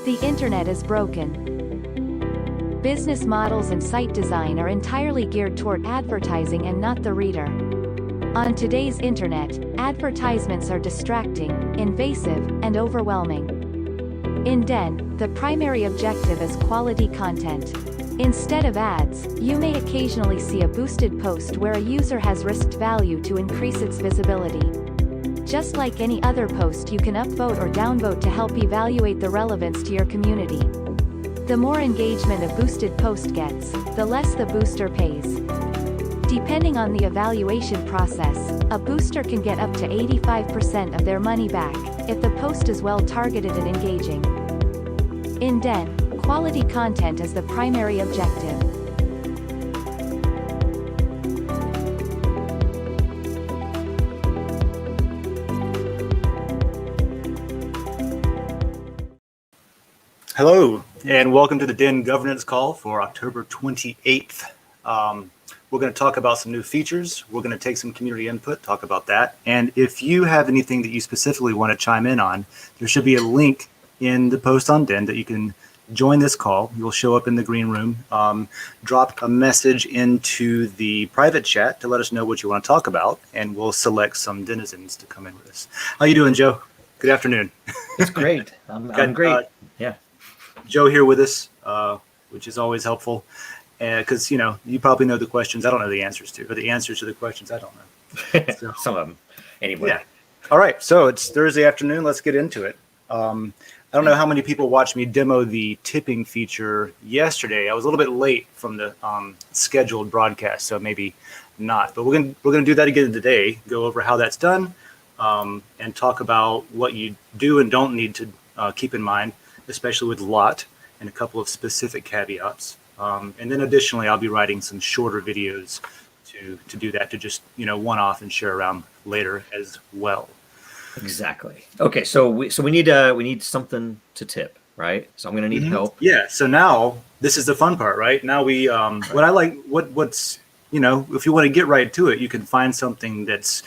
The internet is broken. Business models and site design are entirely geared toward advertising and not the reader. On today's internet, advertisements are distracting, invasive, and overwhelming. In Den, the primary objective is quality content. Instead of ads, you may occasionally see a boosted post where a user has risked value to increase its visibility. Just like any other post, you can upvote or downvote to help evaluate the relevance to your community. The more engagement a boosted post gets, the less the booster pays. Depending on the evaluation process, a booster can get up to 85% of their money back, if the post is well targeted and engaging. In Den, quality content is the primary objective. Hello, and welcome to the Den Governance Call for October 28th. We're going to talk about some new features. We're going to take some community input, talk about that. And if you have anything that you specifically want to chime in on, there should be a link in the post on Den that you can join this call. You'll show up in the green room. Drop a message into the private chat to let us know what you want to talk about, and we'll select some denizens to come in with us. How you doing, Joe? Good afternoon. It's great. I'm great. Yeah. Joe here with us, which is always helpful, because you probably know the questions I don't know the answers to, or the answers to the questions I don't know. So, some of them, anyway. Yeah. All right. So it's Thursday afternoon. Let's get into it. I don't know how many people watched me demo the tipping feature yesterday. I was a little bit late from the scheduled broadcast, so maybe not. But we're gonna do that again today. Go over how that's done, and talk about what you do and don't need to keep in mind, especially with LOT and a couple of specific caveats. And then additionally, I'll be writing some shorter videos to do that, to just, one-off and share around later as well. Exactly. Okay, so we need something to tip, right? So I'm going to need help. Yeah. So now this is the fun part, right? Now we what I like, what's if you want to get right to it, you can find something that's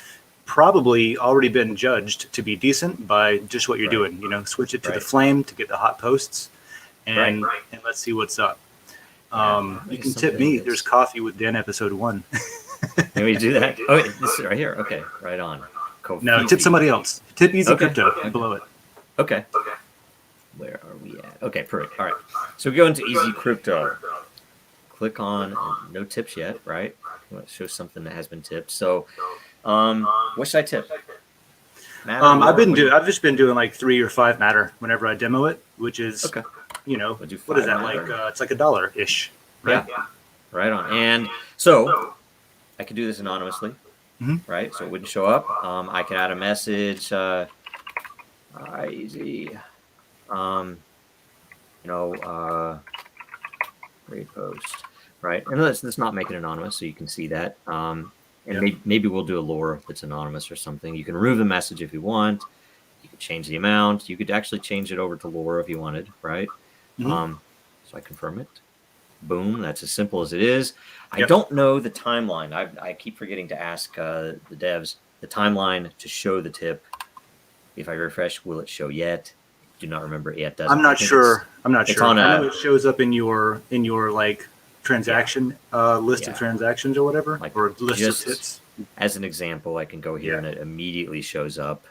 probably already been judged to be decent by just what you're doing. Switch it to the flame to get the hot posts, and let's see what's up. You can tip me. There's Coffee with Dan episode 1. Can we do that? Oh, this is right here. Okay, right on. No, tip somebody else. Tip Easy Crypto below it. Okay. Where are we at? Okay, perfect. All right. So we go into Easy Crypto. Click on no tips yet, right? You want to show something that has been tipped. So, what should I tip? I've just been doing like 3 or 5 Matter whenever I demo it, which is what is that like? It's like $1-ish, right? Yeah. Right on. And so I could do this anonymously. Right, so it wouldn't show up. I could add a message. Easy. Repost. Right, and let's not make it anonymous, so you can see that. Maybe we'll do a lure that's anonymous or something. You can remove the message if you want. You could change the amount. You could actually change it over to lure if you wanted. Right. So I confirm it. Boom. That's as simple as it is. I don't know the timeline. I keep forgetting to ask the devs the timeline to show the tip. If I refresh, will it show yet? Do not remember it yet. I'm not sure. I know it shows up in your like transaction list of transactions or whatever, or list of tips. As an example, I can go here and it immediately shows up.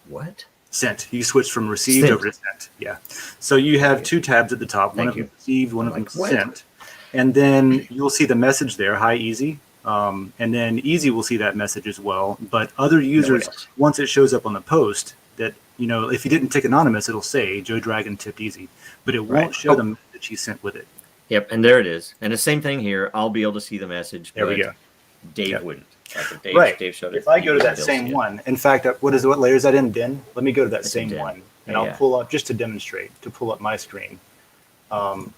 What? Sent. You switch from received over to sent. Yeah. So you have 2 tabs at the top. One of them received, one of them sent. And then you'll see the message there, hi Easy. And then Easy will see that message as well. But other users, once it shows up on the post, that if you didn't tick anonymous, it'll say Joe Dragon tipped Easy, but it won't show the message he sent with it. Yep, and there it is. And the same thing here. I'll be able to see the message. There we go. Dave wouldn't. Dave showed it. If I go to that same one, in fact, what layer is that in Den? Let me go to that same one, and I'll pull up just to demonstrate, to pull up my screen.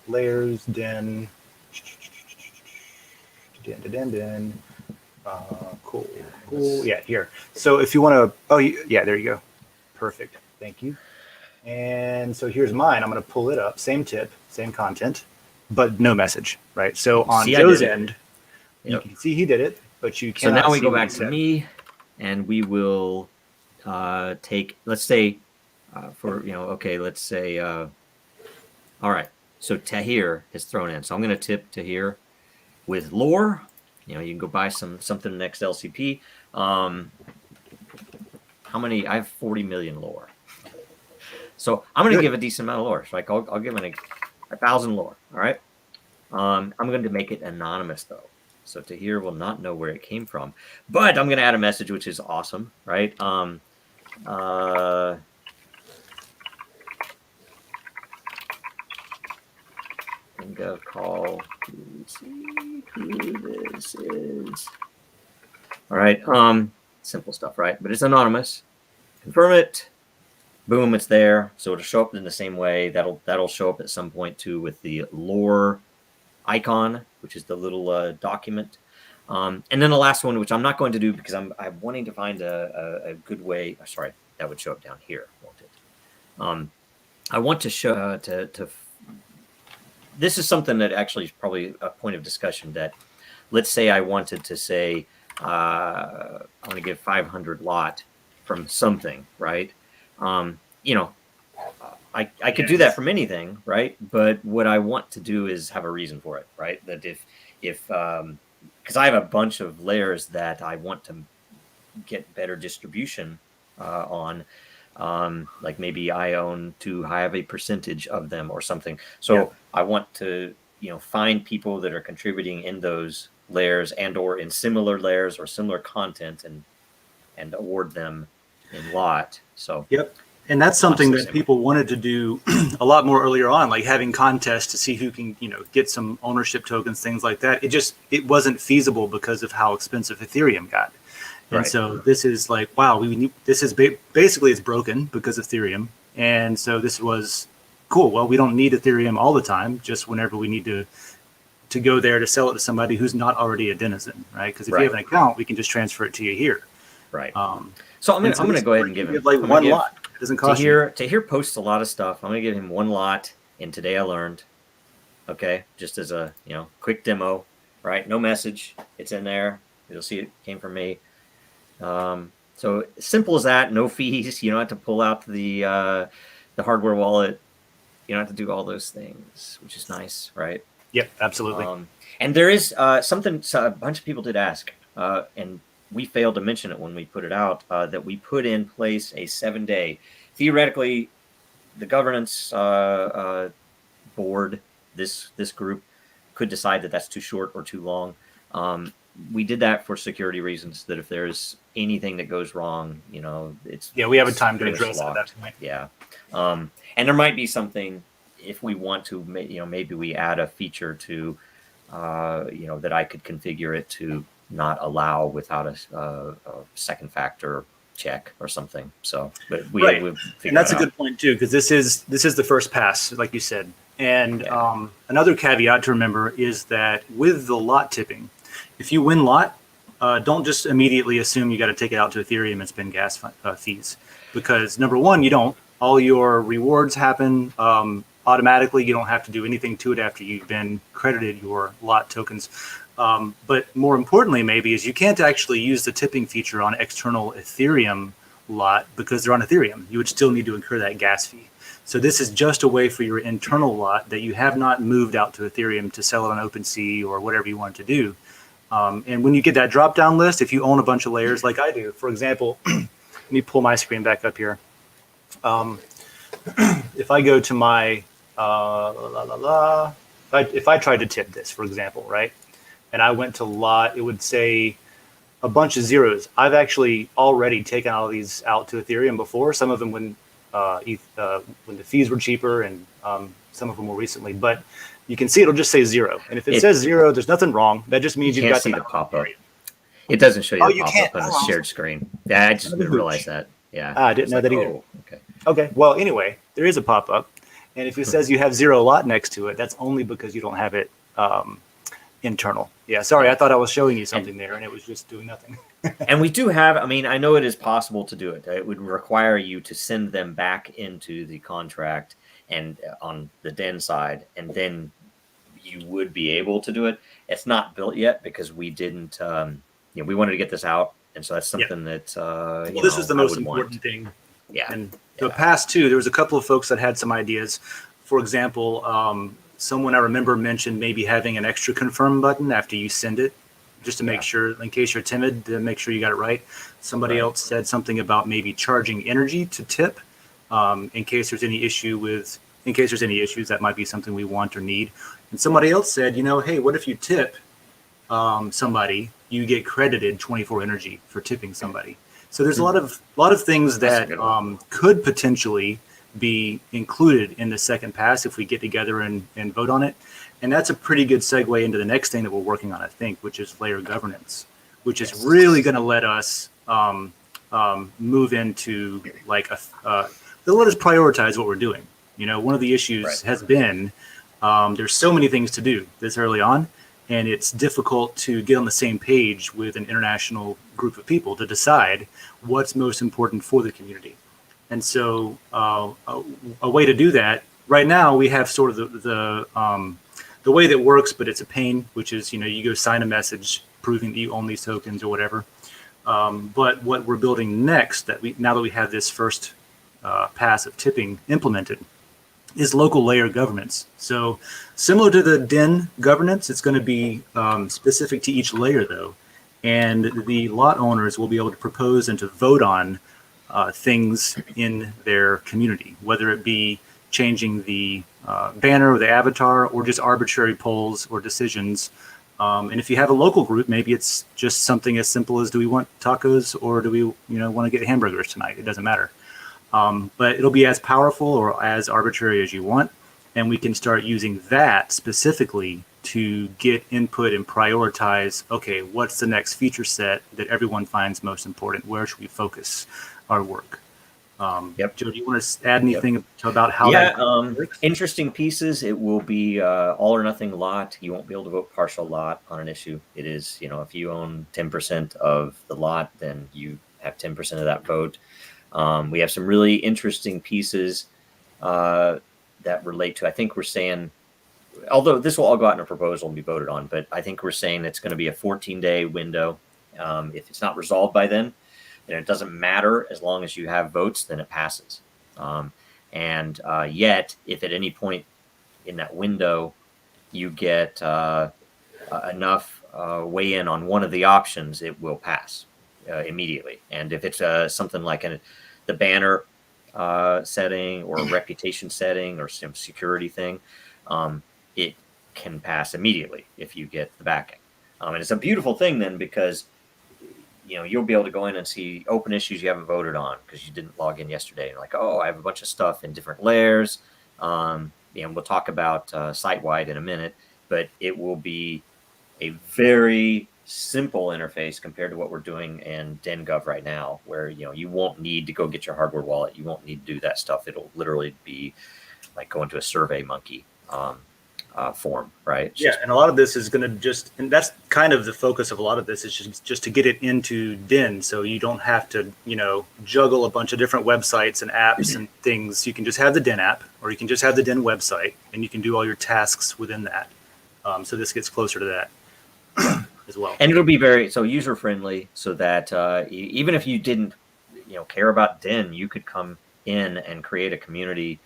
Layers, Den, Den. Cool. Yeah, here. So if you want to, there you go. Perfect. Thank you. And so here's mine. I'm going to pull it up. Same tip, same content, but no message, right? So on Joe's end, you can see he did it. But you cannot. So now we go back to me, and we will take, let's say, for, okay, let's say, all right, so Tahir is thrown in. So I'm going to tip Tahir with lore. You can go buy something next LCP. How many? I have 40 million lore. So I'm going to give a decent amount of lore. So I'll give him 1,000 lore. All right. I'm going to make it anonymous though. So Tahir will not know where it came from, but I'm going to add a message, which is awesome, right? Go call to see who this is. All right. Simple stuff, right? But it's anonymous. Confirm it. Boom, it's there. So it'll show up in the same way. That'll show up at some point too with the lore icon, which is the little document. And then the last one, which I'm not going to do because I'm wanting to find a good way. Sorry, that would show up down here, won't it? I want to show this is something that actually is probably a point of discussion. That let's say I wanted to say I want to give 500 lot from something, right? I could do that from anything, right? But what I want to do is have a reason for it, right? That if because I have a bunch of layers that I want to get better distribution on, like maybe I own to have a percentage of them or something. So I want to, find people that are contributing in those layers and or in similar layers or similar content and award them in lot. So and that's something that people wanted to do a lot more earlier on, like having contests to see who can get some ownership tokens, things like that. It wasn't feasible because of how expensive Ethereum got. And so this is like, wow, this is basically it's broken because of Ethereum. And so this was cool. Well, we don't need Ethereum all the time, just whenever we need to go there to sell it to somebody who's not already a denizen, right? Because if you have an account, we can just transfer it to you here. Right. So I'm going to go ahead and give him like one lot. It doesn't cost you. Tahir posts a lot of stuff. I'm going to give him one lot in Today I Learned. Okay. Just as a, quick demo, right? No message. It's in there. You'll see it came from me. So simple as that, no fees. You don't have to pull out the hardware wallet. You don't have to do all those things, which is nice, right? Yep, absolutely. And there is something a bunch of people did ask, and we failed to mention it when we put it out, that we put in place a 7-day. Theoretically, the governance board, this group, could decide that that's too short or too long. We did that for security reasons, that if there's anything that goes wrong, it's we have a time to address it at that point. Yeah. And there might be something, if we want to, maybe we add a feature to, that I could configure it to not allow without a second factor check or something. So, but and that's a good point too, because this is the first pass, like you said. And another caveat to remember is that with the lot tipping, if you win lot, don't just immediately assume you got to take it out to Ethereum and spend gas fees, because number one, you don't. All your rewards happen automatically. You don't have to do anything to it after you've been credited your lot tokens. But more importantly, maybe, is you can't actually use the tipping feature on external Ethereum lot because they're on Ethereum. You would still need to incur that gas fee. So this is just a way for your internal lot that you have not moved out to Ethereum to sell it on OpenSea or whatever you want to do. And when you get that drop-down list, if you own a bunch of layers like I do, for example, let me pull my screen back up here. If I go to my, if I tried to tip this, for example, right, and I went to lot, it would say a bunch of zeros. I've actually already taken all of these out to Ethereum before, some of them when the fees were cheaper, and some of them more recently. But you can see it'll just say zero. And if it says zero, there's nothing wrong. That just means you've got the pop-up. It doesn't show you the pop-up on a shared screen. Yeah, I just didn't realize that. Yeah. I didn't know that either. Okay. Well, anyway, there is a pop-up. And if it says you have zero lot next to it, that's only because you don't have it internal. Yeah, sorry, I thought I was showing you something there, and it was just doing nothing. And we do have, I know it is possible to do it. It would require you to send them back into the contract and on the Den side, and then you would be able to do it. It's not built yet because we didn't, we wanted to get this out. And so that's something that, this was the most important thing Yeah. And the past too, there was a couple of folks that had some ideas. For example, someone I remember mentioned maybe having an extra confirm button after you send it, just to make sure, in case you're timid, to make sure you got it right. Somebody else said something about maybe charging energy to tip, in case there's any issues, that might be something we want or need. And somebody else said, hey, what if you tip somebody, you get credited 24 energy for tipping somebody. So there's a lot of things that could potentially be included in the second pass if we get together and vote on it. And that's a pretty good segue into the next thing that we're working on, I think, which is layer governance, which is really going to let us move into like they'll let us prioritize what we're doing. One of the issues has been there's so many things to do this early on, and it's difficult to get on the same page with an international group of people to decide what's most important for the community. And so a way to do that, right now we have sort of the way that works, but it's a pain, which is, you go sign a message proving that you own these tokens or whatever. But what we're building next, now that we have this first pass of tipping implemented, is local layer governance. So similar to the DIN governance, it's going to be specific to each layer though. And the lot owners will be able to propose and to vote on things in their community, whether it be changing the banner or the avatar or just arbitrary polls or decisions. And if you have a local group, maybe it's just something as simple as, do we want tacos or do we want to get hamburgers tonight? It doesn't matter. But it'll be as powerful or as arbitrary as you want. And we can start using that specifically to get input and prioritize, okay, what's the next feature set that everyone finds most important? Where should we focus our work? Joe, do you want to add anything about how that works? Interesting pieces. It will be all or nothing lot. You won't be able to vote partial lot on an issue. It is, if you own 10% of the lot, then you have 10% of that vote. We have some really interesting pieces that relate to, I think we're saying, although this will all go out in a proposal and be voted on, but I think we're saying it's going to be a 14-day window. If it's not resolved by then it doesn't matter. As long as you have votes, then it passes. Yet, if at any point in that window you get enough weigh in on one of the options, it will pass immediately. And if it's something like the banner setting or a reputation setting or some security thing, it can pass immediately if you get the backing. And it's a beautiful thing then, because you'll be able to go in and see open issues you haven't voted on because you didn't log in yesterday. And like, I have a bunch of stuff in different layers. And we'll talk about site-wide in a minute, but it will be a very simple interface compared to what we're doing in DenGov right now, where you won't need to go get your hardware wallet. You won't need to do that stuff. It'll literally be like going to a Survey Monkey form, right? And a lot of this is going to and that's kind of the focus of a lot of this, is just to get it into DIN, so you don't have to juggle a bunch of different websites and apps and things. You can just have the DIN app, or you can just have the DIN website, and you can do all your tasks within that. So this gets closer to that as well. And it'll be very user friendly, so that even if you didn't care about DIN, you could come in and create a community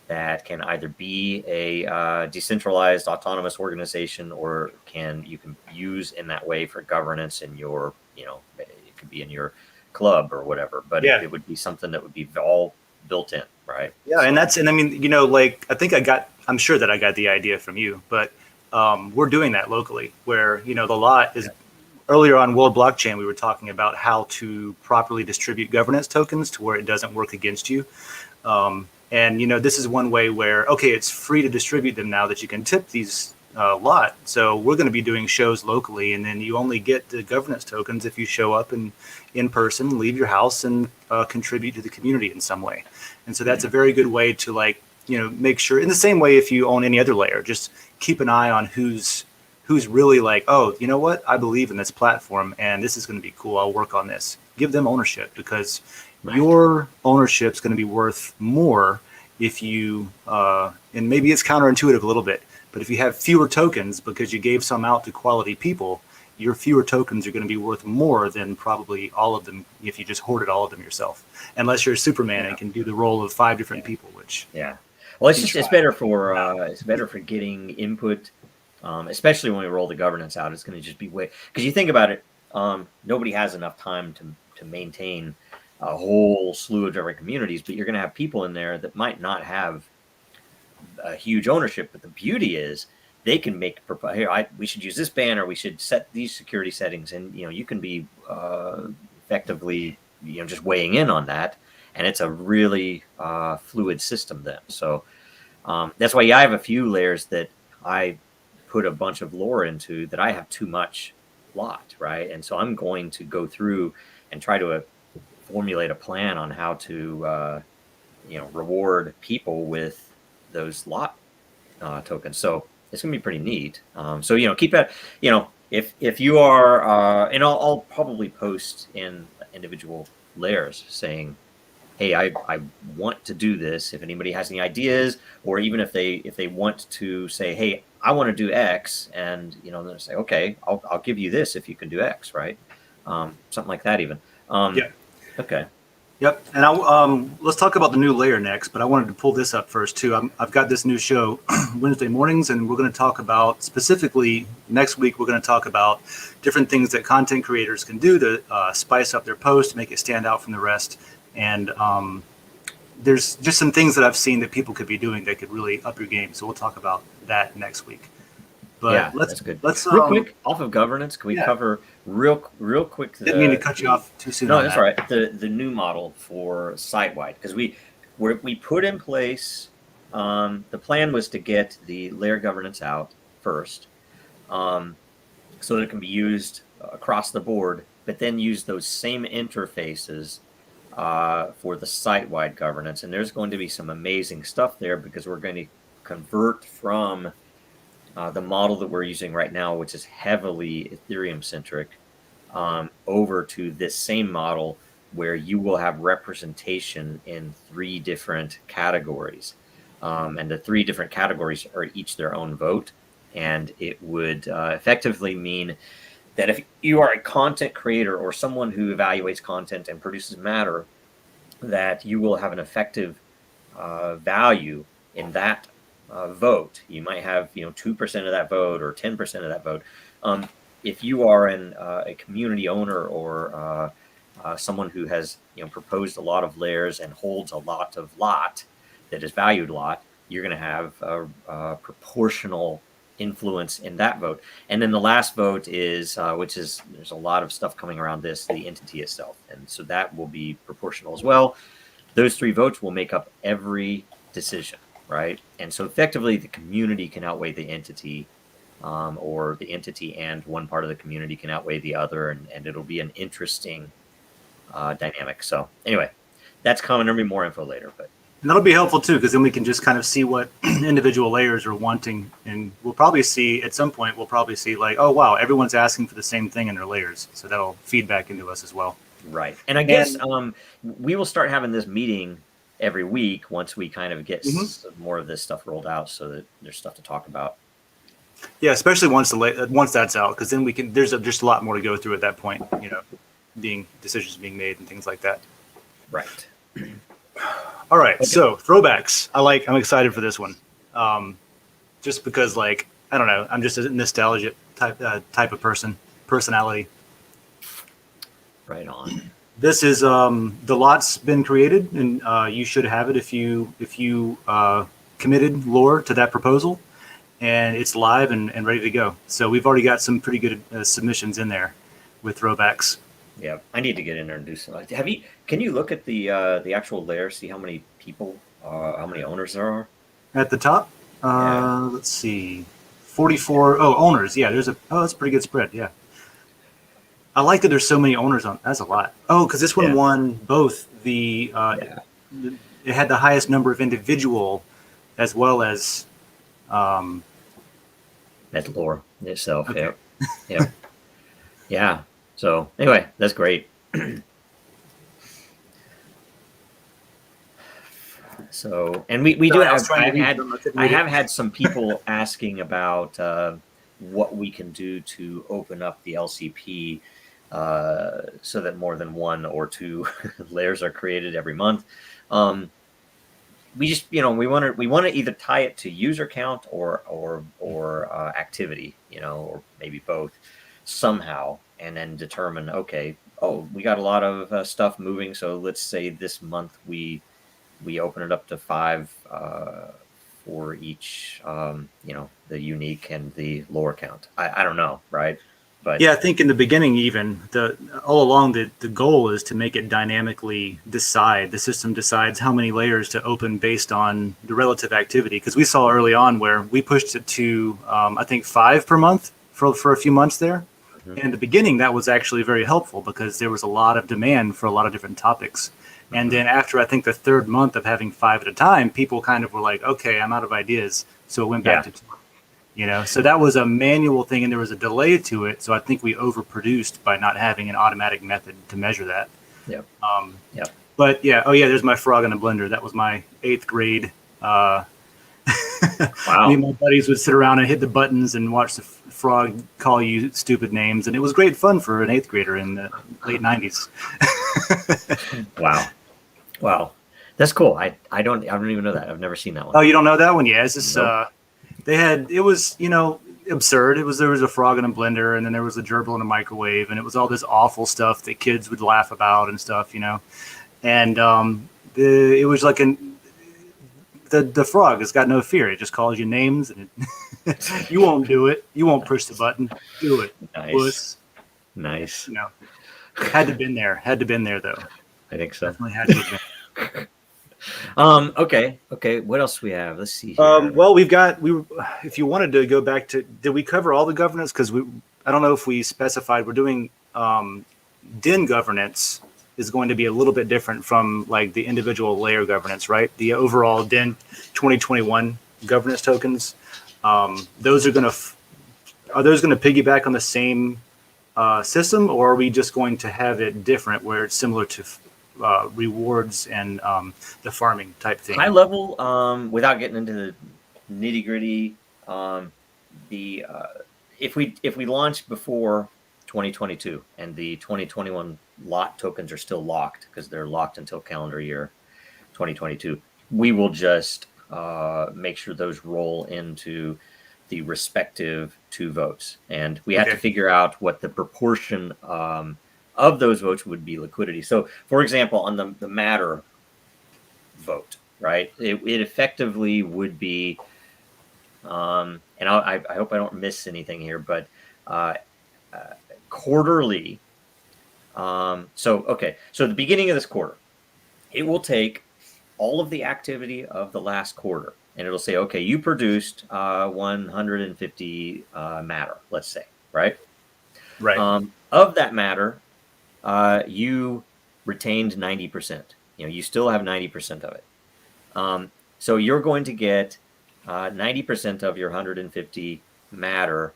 that can either be a decentralized autonomous organization, or you can use in that way for governance in your, it could be in your club or whatever, but it would be something that would be all built in, right? Yeah, and I mean, I'm sure that I got the idea from you, but we're doing that locally, where, the lot is, earlier on World Blockchain, we were talking about how to properly distribute governance tokens to where it doesn't work against you. And, this is one way where, okay, it's free to distribute them now that you can tip these lot. So we're going to be doing shows locally, and then you only get the governance tokens if you show up in person, leave your house, and contribute to the community in some way. And so that's a very good way to make sure, in the same way if you own any other layer, just keep an eye on who's really like, oh, you know what? I believe in this platform and this is going to be cool. I'll work on this. Give them ownership, because your ownership is going to be worth more if you, and maybe it's counterintuitive a little bit, but if you have fewer tokens because you gave some out to quality people, your fewer tokens are going to be worth more than probably all of them if you just hoarded all of them yourself. Unless you're Superman and can do the role of 5 different people, which well, it's better for getting input, especially when we roll the governance out. It's going to just be because you think about it, nobody has enough time to maintain a whole slew of different communities, but you're going to have people in there that might not have a huge ownership. But the beauty is they can make here. We should use this banner. We should set these security settings, and you can be effectively just weighing in on that, and it's a really fluid system then. So that's why I have a few layers that I put a bunch of lore into that I have too much lot, right? And so I'm going to go through and try to formulate a plan on how to reward people with those lot tokens. So it's gonna be pretty neat. So keep that. If you are, and I'll probably post in individual layers saying, hey, I want to do this. If anybody has any ideas, or even if they want to say, hey, I want to do X, and they'll say, okay, I'll give you this if you can do X, right? Something like that even. Yeah. Okay. Yep. And let's talk about the new layer next, but I wanted to pull this up first too. I've got this new show Wednesday mornings, and we're going to talk about specifically next week. We're going to talk about different things that content creators can do to spice up their post, make it stand out from the rest. And there's just some things that I've seen that people could be doing that could really up your game. So we'll talk about that next week. But that's good. Let's real quick off of governance. Can we cover real quick? Didn't mean to cut you off too soon. No, that's all right. The new model for site-wide, because we put in place. The plan was to get the layer governance out first, so that it can be used across the board, but then use those same interfaces for the site-wide governance. And there's going to be some amazing stuff there because we're going to convert from the model that we're using right now, which is heavily Ethereum centric, over to this same model where you will have representation in 3 different categories. And the 3 different categories are each their own vote. And it would effectively mean that if you are a content creator or someone who evaluates content and produces matter, that you will have an effective value in that vote. You might have 2% of that vote or 10% of that vote. If you are a community owner or someone who has proposed a lot of layers and holds a lot of lot that is valued lot, you're going to have a proportional influence in that vote. And then the last vote is there's a lot of stuff coming around this, the entity itself, and so that will be proportional as well. Those 3 votes will make up every decision, right? And so effectively the community can outweigh the entity, or the entity and one part of the community can outweigh the other, and it'll be an interesting dynamic. So anyway, that's coming. There'll be more info later, and that'll be helpful too, because then we can just kind of see what individual layers are wanting, and we'll probably see at some point like, oh wow, everyone's asking for the same thing in their layers, so that'll feed back into us as well. Right. And I guess we will start having this meeting every week once we kind of get more of this stuff rolled out, so that there's stuff to talk about. Yeah, especially once that's out, because then there's just a lot more to go through at that point, decisions being made and things like that. Right. All right. Okay. So throwbacks. I'm excited for this one. Just because I don't know, I'm just a nostalgia type of personality. Right on. This is the lot's been created, and you should have it if you committed lore to that proposal, and it's live and ready to go. So we've already got some pretty good submissions in there with throwbacks. Yeah, I need to get in there and do some. Can you look at the actual layer, see how many people, how many owners there are? At the top, let's see, 44. Oh, owners. Yeah, that's a pretty good spread. Yeah. I like that there's so many owners on. That's a lot. Oh, because this one won both the. It had the highest number of individual, as well as. That lore itself. Okay. Yeah. Yeah. So anyway, that's great. So, and we do have. I have had some people asking about what we can do to open up the LCP so that more than 1 or 2 layers are created every month. We just, we want to either tie it to user count or activity, or maybe both somehow, and then determine, okay, we got a lot of stuff moving, so let's say this month we open it up to 5 for each, the unique and the lower count. I don't know, right? But yeah, I think in the beginning, even all along, the goal is to make it dynamically decide. The system decides how many layers to open based on the relative activity. Because we saw early on where we pushed it to, I think, 5 per month for a few months there. Mm-hmm. And in the beginning, that was actually very helpful because there was a lot of demand for a lot of different topics. Mm-hmm. And then after, I think, the 3rd month of having 5 at a time, people kind of were like, okay, I'm out of ideas. So it went back to 2. So that was a manual thing, and there was a delay to it. So I think we overproduced by not having an automatic method to measure that. Yep. But yeah, there's my frog in a blender. That was my 8th grade. Wow. Me and my buddies would sit around and hit the buttons and watch the frog call you stupid names, and it was great fun for an 8th grader in the late 90s. Wow, that's cool. I don't even know that. I've never seen that one. Oh, you don't know that one? Yeah, it's just Nope. It was, absurd. There was a frog in a blender, and then there was a gerbil in a microwave, and it was all this awful stuff that kids would laugh about and stuff, And it was like the frog has got no fear. It just calls you names, and you won't do it. You won't push the button. Do it. Nice. Puss. Nice. Had to been there. Had to been there though. I think so. Definitely had to have been. Okay. What else we have? Let's see here. Well, if you wanted to go back to, did we cover all the governance? Because I don't know if we specified, we're doing DIN governance is going to be a little bit different from like the individual layer governance, right? The overall DIN 2021 governance tokens, those are going to piggyback on the same system, or are we just going to have it different where it's similar to rewards and the farming type thing? High level, without getting into the nitty gritty, if we launch before 2022 and the 2021 lot tokens are still locked because they're locked until calendar year 2022, we will just make sure those roll into the respective 2 votes, and we have to figure out what the proportion of those votes would be liquidity. So, for example, on the matter vote, right, it effectively would be, and I hope I don't miss anything here, but quarterly. So the beginning of this quarter, it will take all of the activity of the last quarter, and it'll say, okay, you produced 150 matter, let's say, right? Right. Of that matter, you retained 90%. You still have 90% of it. So you're going to get 90% of your 150 matter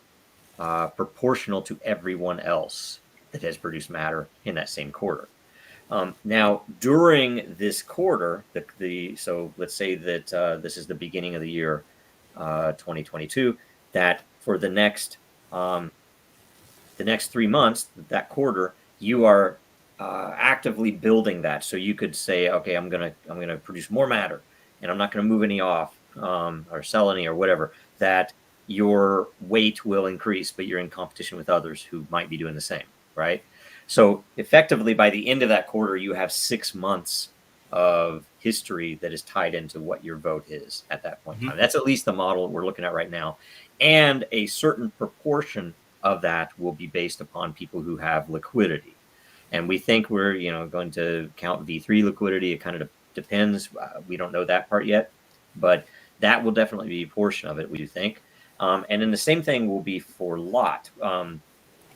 proportional to everyone else that has produced matter in that same quarter. Now, during this quarter, so let's say that this is the beginning of the year 2022, that for the next 3 months, that quarter, you are actively building that. So you could say, okay, I'm gonna produce more matter, and I'm not gonna move any off or sell any or whatever. That your weight will increase, but you're in competition with others who might be doing the same, right? So effectively, by the end of that quarter, you have 6 months of history that is tied into what your vote is at that point in time. That's at least the model we're looking at right now, and a certain proportion of that will be based upon people who have liquidity. And we think we're going to count V3 liquidity. It kind of depends. We don't know that part yet, but that will definitely be a portion of it, we do think. And then the same thing will be for lot,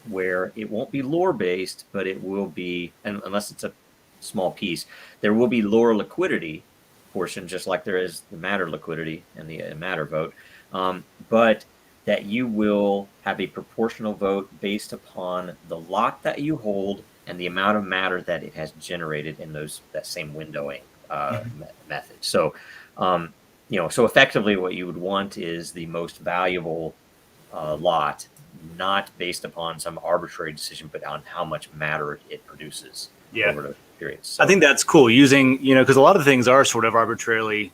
where it won't be lore based, but it will be, and unless it's a small piece, there will be lore liquidity portion, just like there is the matter liquidity and the matter vote. But that you will have a proportional vote based upon the lot that you hold and the amount of matter that it has generated in that same windowing method. So, so effectively what you would want is the most valuable lot, not based upon some arbitrary decision, but on how much matter it produces over the periods. So, I think that's cool using, because a lot of things are sort of arbitrarily,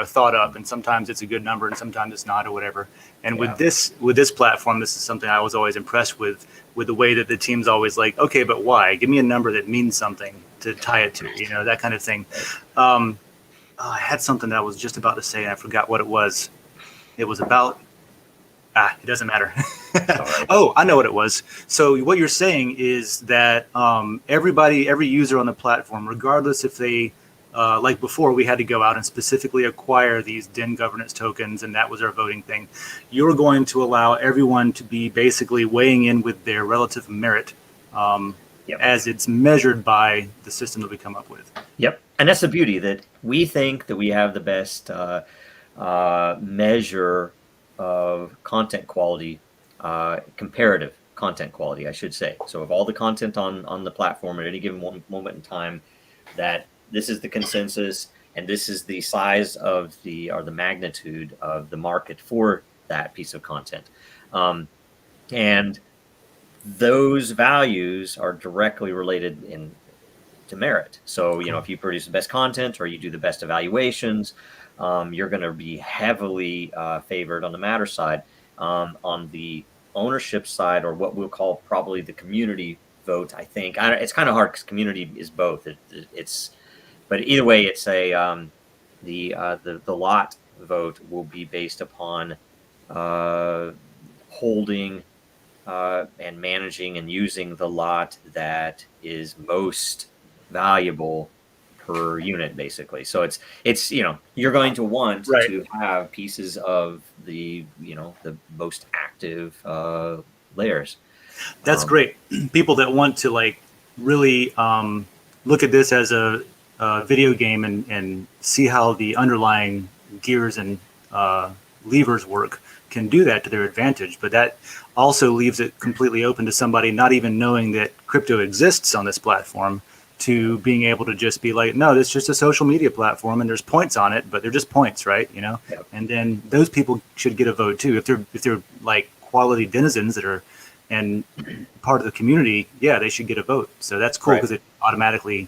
thought up, and sometimes it's a good number and sometimes it's not or whatever. And with this platform, this is something I was always impressed with the way that the team's always like, okay, but why? Give me a number that means something to tie it to, that kind of thing. I had something that I was just about to say and I forgot what it was. It was about, it doesn't matter. Oh, I know what it was. So what you're saying is that every user on the platform, regardless if they, like before, we had to go out and specifically acquire these DIN governance tokens, and that was our voting thing. You're going to allow everyone to be basically weighing in with their relative merit as it's measured by the system that we come up with. Yep. And that's the beauty, that we think that we have the best measure of content quality, comparative content quality, I should say. So of all the content on the platform at any given moment in time, that this is the consensus, and this is the size of the magnitude of the market for that piece of content. And those values are directly related to merit. So, if you produce the best content or you do the best evaluations, you're going to be heavily favored on the matter side. On the ownership side, or what we'll call probably the community vote, I think it's kind of hard because community is both. But either way, it's the lot vote will be based upon holding and managing and using the lot that is most valuable per unit, basically. So it's you're going to want to have pieces of the the most active layers. That's great. People that want to really look at this as a video game and see how the underlying gears and levers work can do that to their advantage. But that also leaves it completely open to somebody not even knowing that crypto exists on this platform, to being able to just be like, no, it's just a social media platform and there's points on it, but they're just points, right? Yep. And then those people should get a vote too. If they're like quality denizens that are and part of the community, they should get a vote. So that's cool because it automatically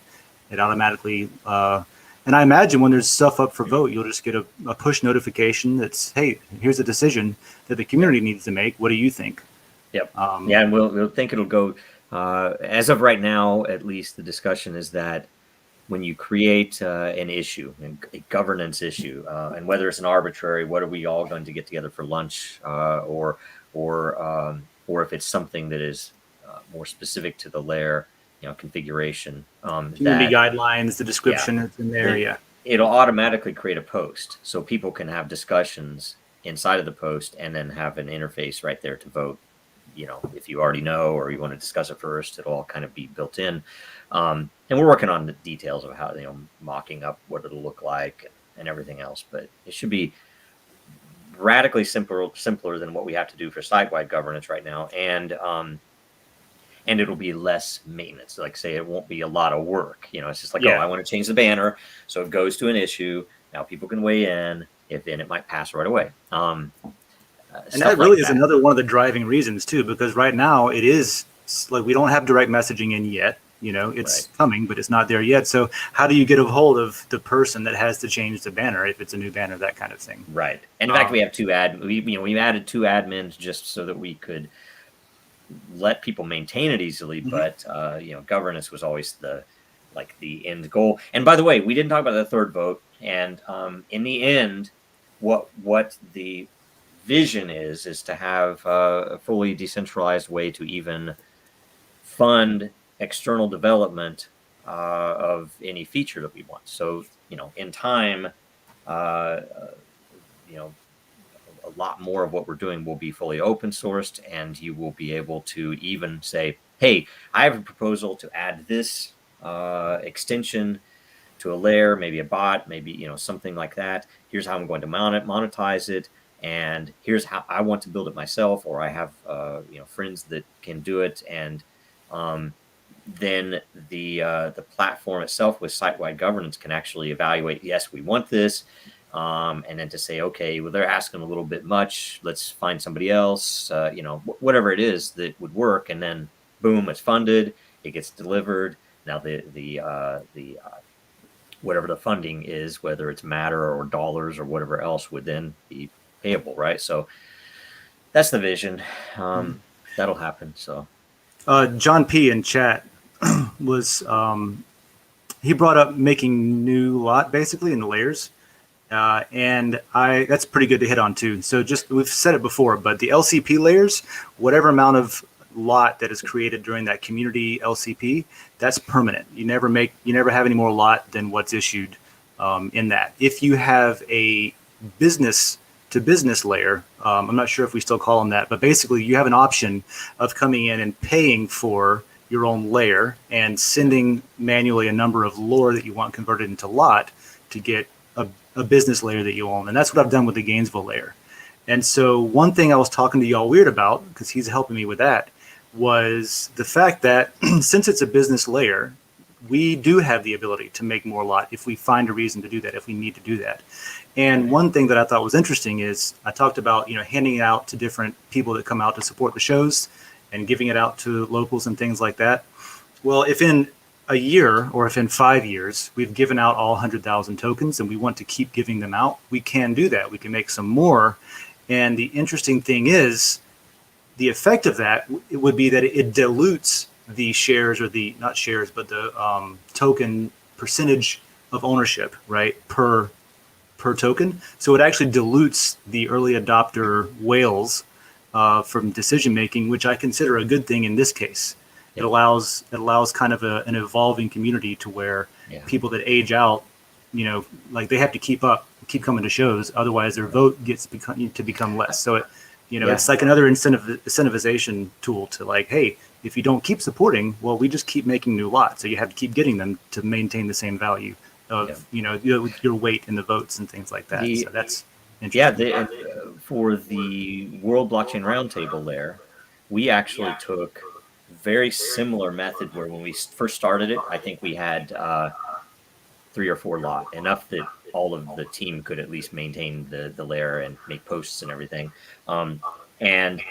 and I imagine when there's stuff up for vote, you'll just get a push notification that's, hey, here's a decision that the community needs to make. What do you think? Yep. And we'll think it'll go. As of right now, at least, the discussion is that when you create an issue, a governance issue, and whether it's an arbitrary, what are we all going to get together for lunch, or if it's something that is more specific to the layer, configuration. Community guidelines, the description that's in there. It'll automatically create a post, so people can have discussions inside of the post, and then have an interface right there to vote. If you already know or you want to discuss it first, it'll all kind of be built in. And we're working on the details of how, mocking up what it'll look like and everything else. But it should be radically simpler than what we have to do for site-wide governance right now. And it'll be less maintenance. Like, say, it won't be a lot of work. It's just like, I want to change the banner. So it goes to an issue. Now people can weigh in. If then it might pass right away. And that really is another one of the driving reasons too, because right now it is like we don't have direct messaging in yet. It's coming, but it's not there yet. So how do you get a hold of the person that has to change the banner if it's a new banner, that kind of thing? Right. And in fact, we have we added 2 admins just so that we could let people maintain it easily. But governance was always the end goal. And by the way, we didn't talk about the third vote. And in the end, what the vision is to have a fully decentralized way to even fund external development of any feature that we want. So, in time, a lot more of what we're doing will be fully open sourced, and you will be able to even say, hey, I have a proposal to add this extension to a layer, maybe a bot, maybe, something like that. Here's how I'm going to monetize it. And here's how I want to build it myself, or I have friends that can do it. And then the platform itself with site-wide governance can actually evaluate, yes, we want this. And then to say, okay, well, they're asking a little bit much. Let's find somebody else, whatever it is that would work. And then boom, it's funded, it gets delivered. Now the whatever the funding is, whether it's Matter or dollars or whatever else, would then be payable, right? So that's the vision. That'll happen. So John P in chat was he brought up making new lot basically in the layers. And that's pretty good to hit on too. So we've said it before, but the LCP layers, whatever amount of lot that is created during that community LCP, that's permanent. You never have any more lot than what's issued in that. If you have a business to business layer, I'm not sure if we still call them that, but basically you have an option of coming in and paying for your own layer and sending manually a number of lore that you want converted into lot to get a business layer that you own. And that's what I've done with the Gainesville layer. And so one thing I was talking to y'all weird about, because he's helping me with that, was the fact that since it's a business layer, we do have the ability to make more lot if we find a reason to do that, if we need to do that. And one thing that I thought was interesting is I talked about, handing it out to different people that come out to support the shows and giving it out to locals and things like that. Well, if in a year or if in 5 years we've given out all 100,000 tokens and we want to keep giving them out, we can do that. We can make some more. And the interesting thing is the effect of that it would be that it dilutes the shares or the not shares, but the token percentage of ownership, right, per token. So it actually dilutes the early adopter whales from decision making, which I consider a good thing in this case. It allows kind of an evolving community to where people that age out, like they have to keep coming to shows, otherwise their vote gets to become less. So it, it's like another incentivization tool to like, hey, if you don't keep supporting, well, we just keep making new lots. So you have to keep getting them to maintain the same value of your weight in the votes and things like that. So that's interesting. For the World Blockchain Roundtable there, we actually took very similar method where when we first started it, I think we had 3 or 4 lot, enough that all of the team could at least maintain the layer and make posts and everything. And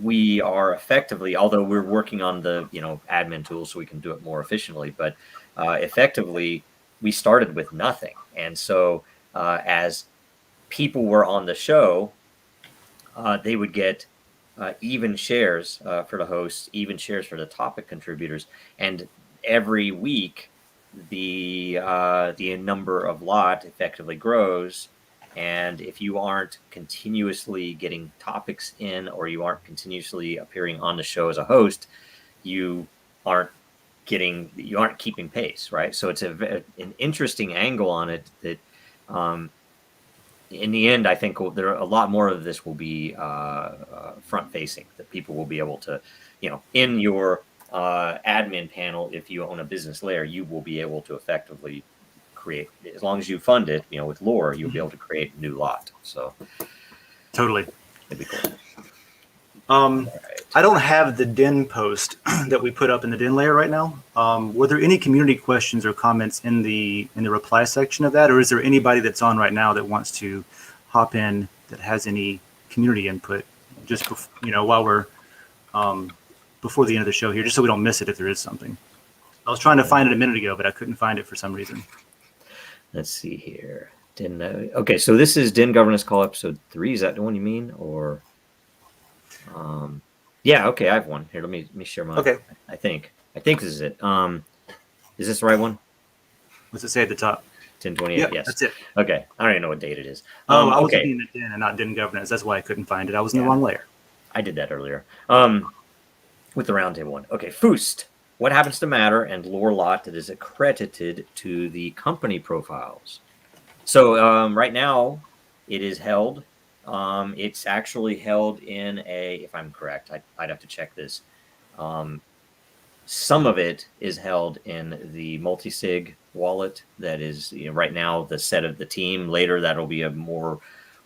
we are effectively, although we're working on the admin tools so we can do it more efficiently, but effectively we started with nothing. And so as people were on the show, they would get even shares for the hosts, even shares for the topic contributors, and every week the number of lot effectively grows. And if you aren't continuously getting topics in, or you aren't continuously appearing on the show as a host, you aren't keeping pace, right? So it's an interesting angle on it that in the end, I think there are a lot more of this will be front facing, that people will be able to, in your admin panel, if you own a business layer, you will be able to effectively create, as long as you fund it, with lore, you'll be able to create a new lot. So totally. It'd be cool. Right. I don't have the DIN post that we put up in the DIN layer right now. Were there any community questions or comments in the reply section of that, or is there anybody that's on right now that wants to hop in that has any community input? Just while we're before the end of the show here, just so we don't miss it if there is something. I was trying to find it a minute ago, but I couldn't find it for some reason. Let's see here. DIN. Okay, so this is DIN Governance Call episode 3. Is that the one you mean, or? Yeah. Okay, I have one here. Let me share mine. Okay. I think this is it. Is this the right one? What's it say at the top? 1028. Yep, yes. that's it. Okay. I don't even know what date it is. I was looking at DIN and not DIN Governance. That's why I couldn't find it. I was in the wrong layer. I did that earlier. With the roundtable one. Okay. Foost. What happens to Matter and lore lot that is accredited to the company profiles? So right now it is held. It's actually held in if I'm correct, I'd have to check this. Some of it is held in the multi-sig wallet that is right now the set of the team. Later that'll be a more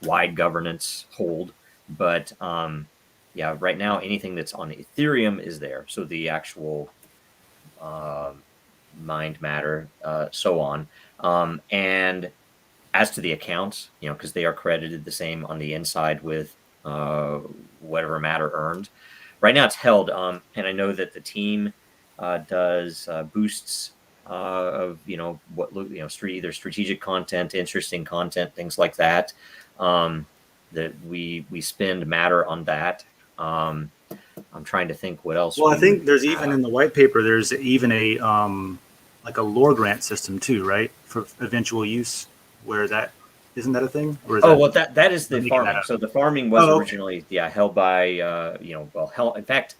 wide governance hold. But right now anything that's on Ethereum is there. So the actual Mind Matter, so on. And As to the accounts, because they are credited the same on the inside with whatever matter earned. Right now it's held, and I know that the team does boosts of either strategic content, interesting content, things like that. That we spend matter on that. I'm trying to think what else. Well, I think there's even in the white paper, there's even a like a lore grant system too, right, for eventual use. Where that isn't that a thing? Or is that is the farming. So the farming was originally held by in fact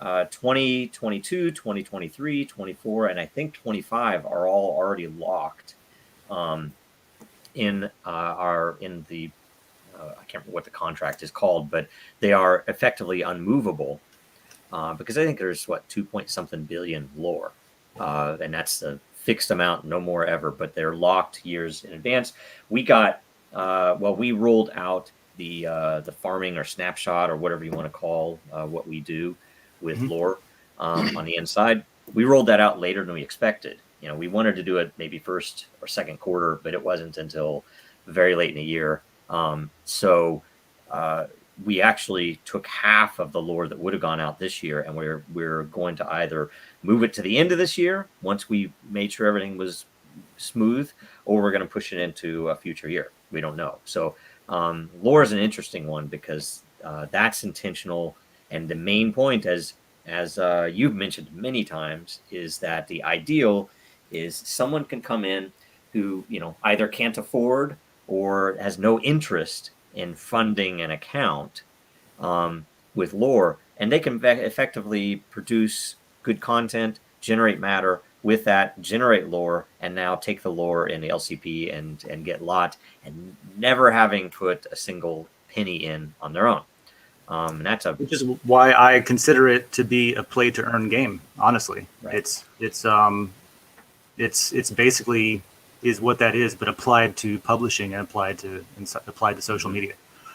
2022, 2023, 24, and I think 25 are all already locked in the I can't remember what the contract is called, but they are effectively unmovable because I think there's 2 billion lore, and that's the fixed amount, no more ever, but they're locked years in advance. We got we rolled out the farming or snapshot or whatever you want to call what we do with lore on the inside. We rolled that out later than we expected. We wanted to do it maybe first or second quarter, but it wasn't until very late in the year. So we actually took half of the lore that would have gone out this year, and we're going to either move it to the end of this year once we made sure everything was smooth, or we're going to push it into a future year. We don't know. So lore is an interesting one because that's intentional, and the main point, as you've mentioned many times, is that the ideal is someone can come in who either can't afford or has no interest in funding an account with lore, and they can effectively produce good content, generate matter with that, generate lore, and now take the lore in the LCP and get lot, and never having put a single penny in on their own. Which is why I consider it to be a play to earn game. Honestly, right. It's basically is what that is, but applied to publishing and applied to social media.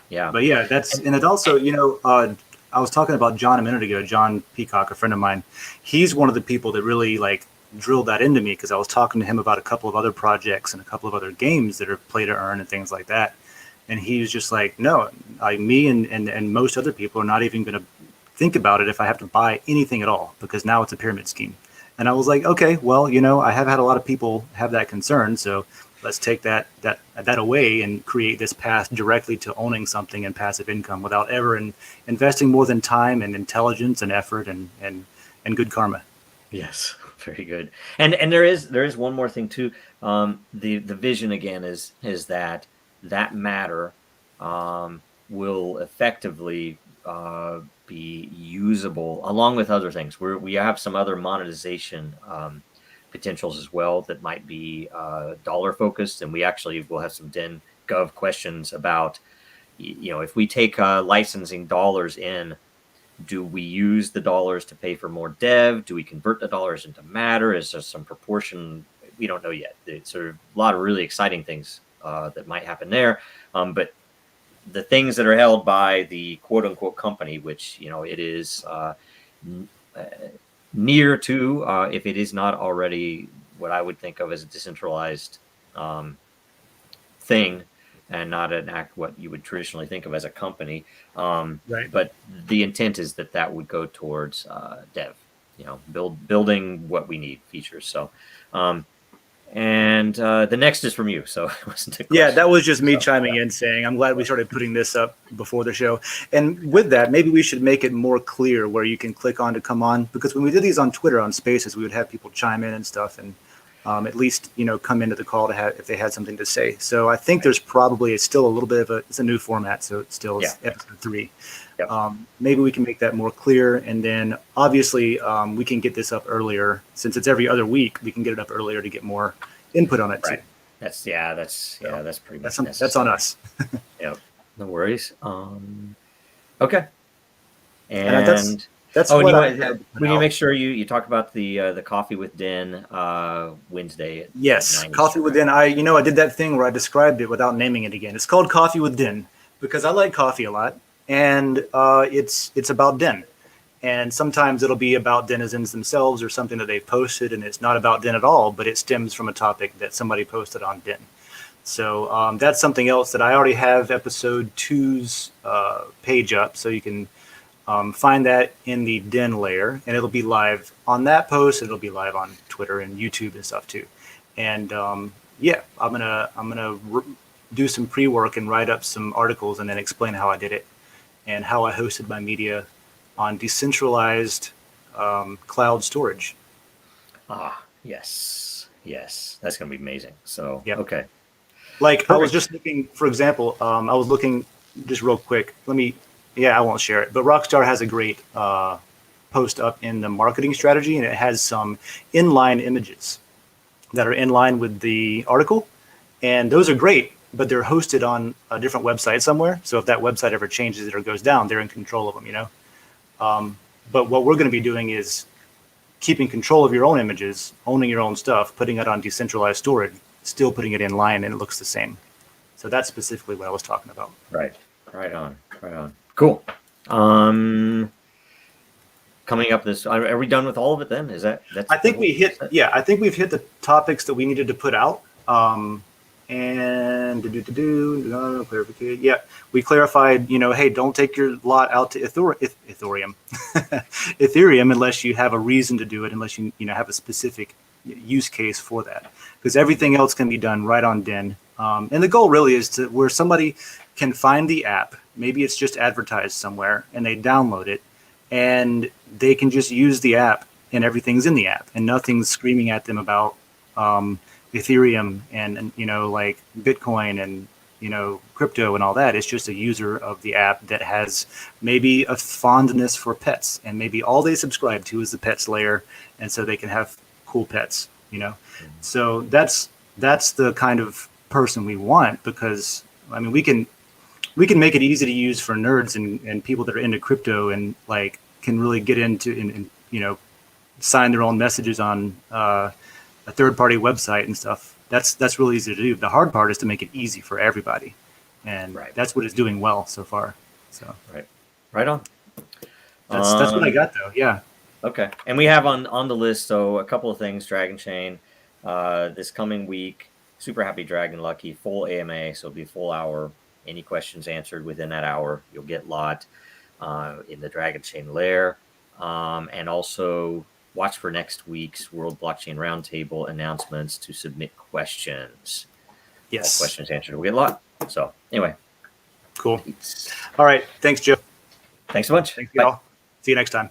Yeah. But yeah, and it also, I was talking about John a minute ago, John Peacock, a friend of mine. He's one of the people that really drilled that into me, because I was talking to him about a couple of other projects and a couple of other games that are play to earn and things like that. And he was just like, no, me and most other people are not even going to think about it if I have to buy anything at all, because now it's a pyramid scheme. And I was like, okay, well, I have had a lot of people have that concern, so let's take that away and create this path directly to owning something and passive income without ever investing more than time and intelligence and effort and good karma. Yes, very good. And there is one more thing too. The vision again is that matter will effectively be usable along with other things. We have some other monetization potentials as well that might be dollar focused, and we actually will have some Den Gov questions about, if we take licensing dollars in, do we use the dollars to pay for more dev? Do we convert the dollars into matter? Is there some proportion? We don't know yet. It's sort of a lot of really exciting things that might happen there. But the things that are held by the quote unquote company, which, it is near to, if it is not already what I would think of as a decentralized thing, and not what you would traditionally think of as a company. Right. But the intent is that would go towards dev, building what we need, features. So, and the next is from you. So it wasn't a question. Yeah, that was just me chiming in saying, I'm glad we started putting this up before the show. And with that, maybe we should make it more clear where you can click on to come on, because when we did these on Twitter, on Spaces, we would have people chime in and stuff, and at least, come into the call to have, if they had something to say. So I think there's probably still a little bit of it's a new format. So it's still episode 3. Yep. Maybe we can make that more clear. And then obviously we can get this up earlier, since it's every other week. We can get it up earlier to get more input on it. Right. Too. That's pretty much that's on us. Yeah. No worries. Okay. And that's we what need to make sure you talk about the Coffee with Den Wednesday. Yes, Coffee with Den. I did that thing where I described it without naming it again. It's called Coffee with Den because I like coffee a lot, and it's about Den. And sometimes it'll be about denizens themselves or something that they've posted, and it's not about Den at all, but it stems from a topic that somebody posted on Den. So that's something else that I already have episode 2's page up, so you can find that in the Den layer, and it'll be live on that post. It'll be live on Twitter and YouTube and stuff too. And yeah, I'm gonna do some pre-work and write up some articles and then explain how I did it and how I hosted my media on decentralized cloud storage. Yes, that's gonna be amazing. So Yep. Okay. Like Perfect. I was just looking, for example, I was looking just real quick. I won't share it, but Rockstar has a great post up in the marketing strategy, and it has some inline images that are in line with the article. And those are great, but they're hosted on a different website somewhere. So if that website ever changes it or goes down, they're in control of them, you know? But what we're going to be doing is keeping control of your own images, owning your own stuff, putting it on decentralized storage, still putting it in line, and it looks the same. So that's specifically what I was talking about. Right on. Cool. Coming up this, are we done with all of it then? I think we've hit the topics that we needed to put out. And clarification. Yeah, we clarified, hey, don't take your lot out to Ethereum, Ethereum, unless you have a reason to do it, unless you have a specific use case for that, because everything else can be done right on Den. And the goal really is to where somebody can find the app. Maybe it's just advertised somewhere, and they download it, and they can just use the app, and everything's in the app, and nothing's screaming at them about Ethereum and like Bitcoin and crypto and all that. It's just a user of the app that has maybe a fondness for pets, and maybe all they subscribe to is the pets layer, and so they can have cool pets. So that's the kind of person we want, because I mean we can make it easy to use for nerds and people that are into crypto and like can really get into and sign their own messages on a third-party website and stuff. That's really easy to do. The hard part is to make it easy for everybody, and that's what it's doing well so far. So right on. That's what I got though. Yeah. Okay, and we have on the list, so a couple of things. Dragon Chain this coming week. Super Happy Dragon Lucky full AMA, so it'll be a full hour. Any questions answered within that hour, you'll get lot in the Dragon Chain lair, and also watch for next week's World Blockchain Roundtable announcements to submit questions. Yes. All questions answered, we'll get a lot. So anyway. Cool. All right. Thanks, Joe. Thanks so much. Thank you all. See you next time.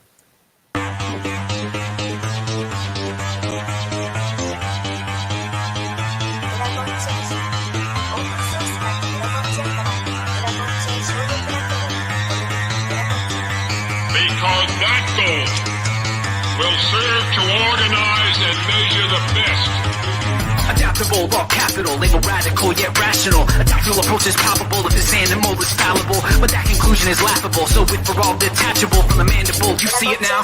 Because that goal will serve to organize and measure the best. Adaptable, raw capital, label radical yet rational. A tactical approach is palpable if this animal is fallible, but that conclusion is laughable. So with for all detachable from the mandible, you see it now.